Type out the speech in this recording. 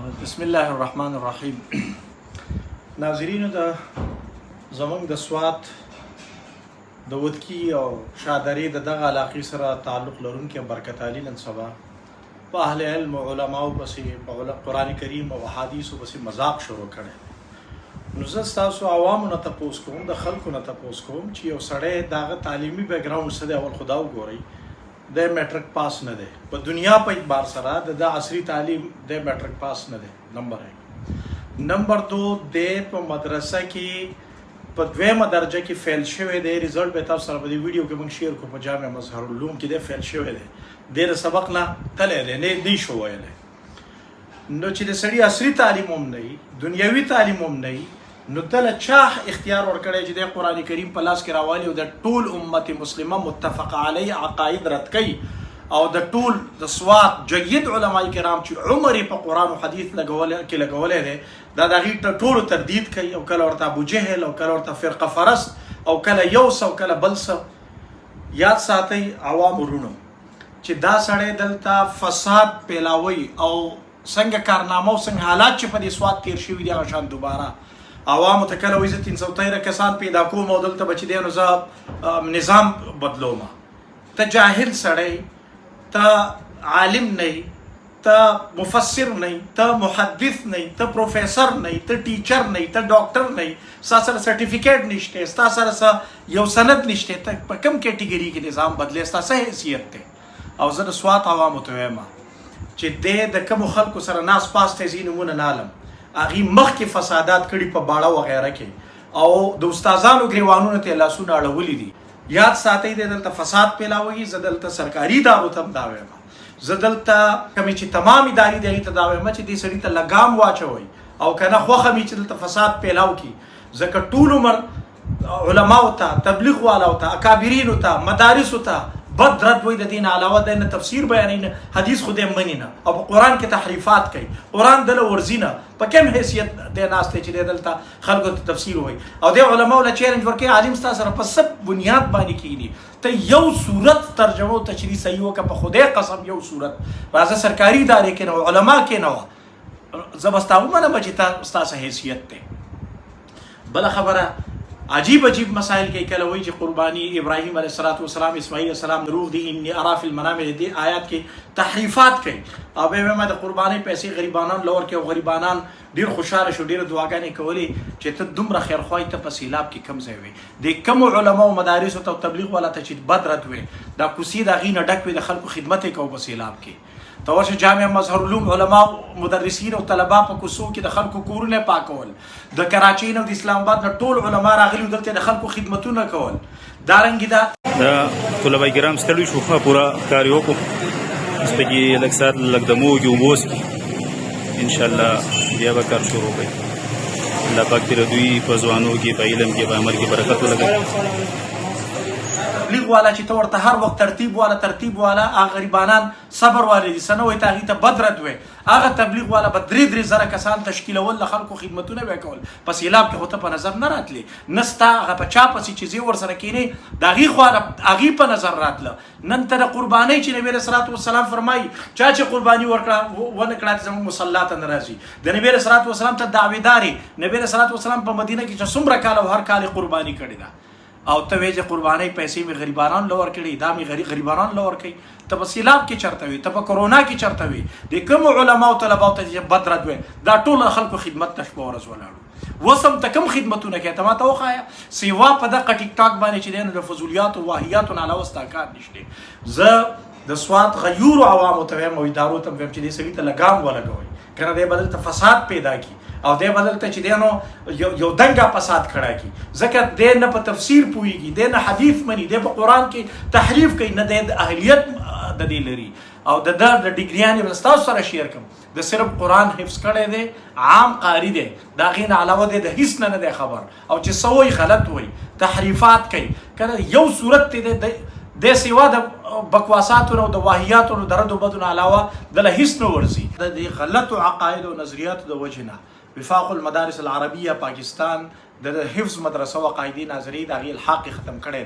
بسم الله الرحمن الرحیم. ناظرینو د زمونږ د سوات د ودکی او شادرې د دغه علاقې سره تعلق لرونکي برکت علي نن سبا په اهل علم او علماو پسې په قرآن کریم او احادیثو پسې مذاق شروع کړي. نو زه ستاسو عوامو نه تپوس کوم، د خلکو نه تپوس کوم چې یو سړی دغه تعلیمي بیک ګراوند څه دی. اول خدا وګورئ، د میټرک پاس نه دی په دنیا په اعتبار سره د عصري تعلیم د میټرک پاس نه دی. نمبر 1. نمبر 2، د په مدرسه کې په دویمه درجه کې فیل شوی دی. رزلټ به تاسو سره په دې ویډیو کې موږ شیر کوو. په جامع مظهر العلوم کې د فیل شوی دی، د سبق نه تللی دی، نه دی شو ویلی. نو چې د سړي عصري تعلیم هم نه وي، دنیوي تعلیم هم نه وي، نو دله چا اختیار ورکړی چې د قرآن کریم په لاس کې راوالي او د ټول امت مسلمه متفق علی عقاید رد کوي او د ټول د سوات جید علماء کرام چې عمر په قرآن او حدیث لګولی دی، دا د هغې ټولو تردید کوي او کله ورته ابو جهل او کله ورته فرقه فرست او کله یو څه او کله بل څه. یاد ساتئ عوام ورونو چې دا سړی دلته فساد پیلاوي او څنګه کارنامه او څنګه حالات چې په دې سوات تیر شوي دي هغه شان دوباره عوامو ته کله وایي زه 313 کسان پیدا کوم او دلته به چې دی نو زه نظام بدلوم. ته جاهل سړی، ته عالم نه، ته مفسر نه، ته محدث نه، ته پروفیسر نه، ته ټیچر نه، ته ډاکټر نه، ستا سره سرټیفیکیټ نشته، ستا سره یو سند نشته، ته په کوم کیټګري کې نظام بدلې، ستا څه حیثیت دی؟ او زه د سوات عوامو ته وایم چې د کومو خلکو سره ناس پاس ته ځي نومونه نه علم، هغې مخکې فسادات کړي په باړه وغیره کې او د استادانو ګریوانونو ته لاسونه اړولي دي. یاد ساتئ دی دلته فساد پیلاوي. زه دلته سرکاري ادارو ته هم دا وایم، زه دلته کومې چې تمام ادارې دي هغې ته دا وایم چې دې سړي ته لګام واچوئ او که نه خوښه مې چې دلته فساد پیلاو کړي. ځکه ټول عمر علماو ته، تبلیغ والاو ته، اکابرینو ته، مدارسو ته بد رد وایي. د دې نه علاوه د نه تفسیر بیانوي، نه حدیث خو دې مني نه، او په قرآن کې تحریفات کوي. قرآن دله ورځي نه، په کوم حیثیت دی ناست دی چې دی دلته خلکو ته تفسیر وایي او د علماو له چیلنج ورکوي عالم ستا سره په څه بنیاد باندې کښېني. ته یو صورت ترجمه او تشریح صحیح وکړه، په خدای قسم یو صورت. راځه سرکاري ادارې کې نه وه، علما کې نه وه، زه به ستا ومنم چې ستا څه حیثیت دی. بله خبره، عجیب مسائل کې کله وایي چې قرباني ابراهیم علیه السلام، اسماعیل علیه السلام دروغ دي، انی ارا فی المنام دې آیات کې تحریفات کوي. او بیا ما د قربانۍ پیسې غریبانان لور کې او غریبانان ډیر خوشاله شو، ډیر دعاګانې کولې چې ته دومره خیرخواهی ته په سیلاب کې کم ځای وي. د کومو علماو مدارسو ته تبلیغ والا ته چې بد رد وي، دا کوسې د هغې نه ډک وي، د خلکو خدمت یې کوو په سیلاب کې. ته ورشه جامع مظهر العلوم علما، مدرسین او طلبا په کوڅو کې د خلکو کورونه پاکول، د کراچۍ نه او د اسلام آباد نه ټول علما راغلي دلته د خلکو خدمتونه کول. دارنګې دا طلبه کرام ستړي شو، ښه پوره کار یې وکړو. اوس پکې لږ ساعت لږ د موږ اوبه وڅښي، انشاءالله بیا به کار شروع کړي. الله پاک دې د دوی په ځوانو کې، په علم کې، په عمل کې برکت ولګوي. تبلیغ والا چې ته ورته هر وخت ترتیب والا هغه غریبانان صبر والي دي، څه نه وایي ته هغې ته بد رد وی. هغه تبلیغ والا به 3 زره کسان تشکیلول، د خلکو خدمتونه به یې کول. په سیلاب کې خو ته په نظر نه راتلې، نه ستا هغه په چا پسې چې زه ورسره کښېنې د هغې خوا هغې په نظر راتله. نن ته د قربانۍ چې نبي علیه الصلاة والسلام فرمایي چا چې قرباني ونه کړه زموږ مصلا ته نه راځي. د نبي علیه الصلاة والسلام ته دعویدار یې، نبي علیه الصلاة والسلام په مدینه کې چې څومره کاله او هر کال قرباني کړې ده، او ته وایې چې قربانۍ پیسې مې غریبانان له ورکړي، دا مې غریبانان له ورکوي. ته په سیلاب کې چېرته وي، ته په کرونا کې چېرته وي، د کومو علماو طلباو ته چې بد رد وی، دا ټول خلکو خدمت ته شپه ورځ ولاړو. اوس هم ته کوم خدمتونه کوې؟ ته ما ته وښایه. سیوا په دغه ټیک ټاک باندې چې دی نو د فضولیاتو واهیاتو نه علاوه ستا کار نشته. زه د سوات غیورو عوامو ته وایم او ادارو ته وایم چې دې سړي ته لګام ولګوئ، که نه دی به دلته فساد پیدا کړي او دی به دلته چې دی نو یو دنګه فساد کړی کړي. ځکه دی نه په تفسیر پوهېږي، دی نه حدیث مني، دی په قرآن کې تحریف کوي، نه دی د اهلیت د دې لري. او د ډګریانې به ستاسو سره شیر کوم، د صرف قرآن حفظ کړی دی، عام قاري دی، د هغې نه علاوه دی د هیڅ نه دی خبر، او چې څه وایي غلط وایي، تحریفات کوي. که نه یو صورت دی د سیوا د بکواساتو او د واهیاتو او د ردو بدو نه علاوه دله هیڅ نه ورځي. د دې غلطو عقایدو او نظریاتو د وجې نه وفاق المدارس العربیه پاکستان د حفظ مدرسه و قاعدې ناظري د هغې الحاق ختم کړی دی.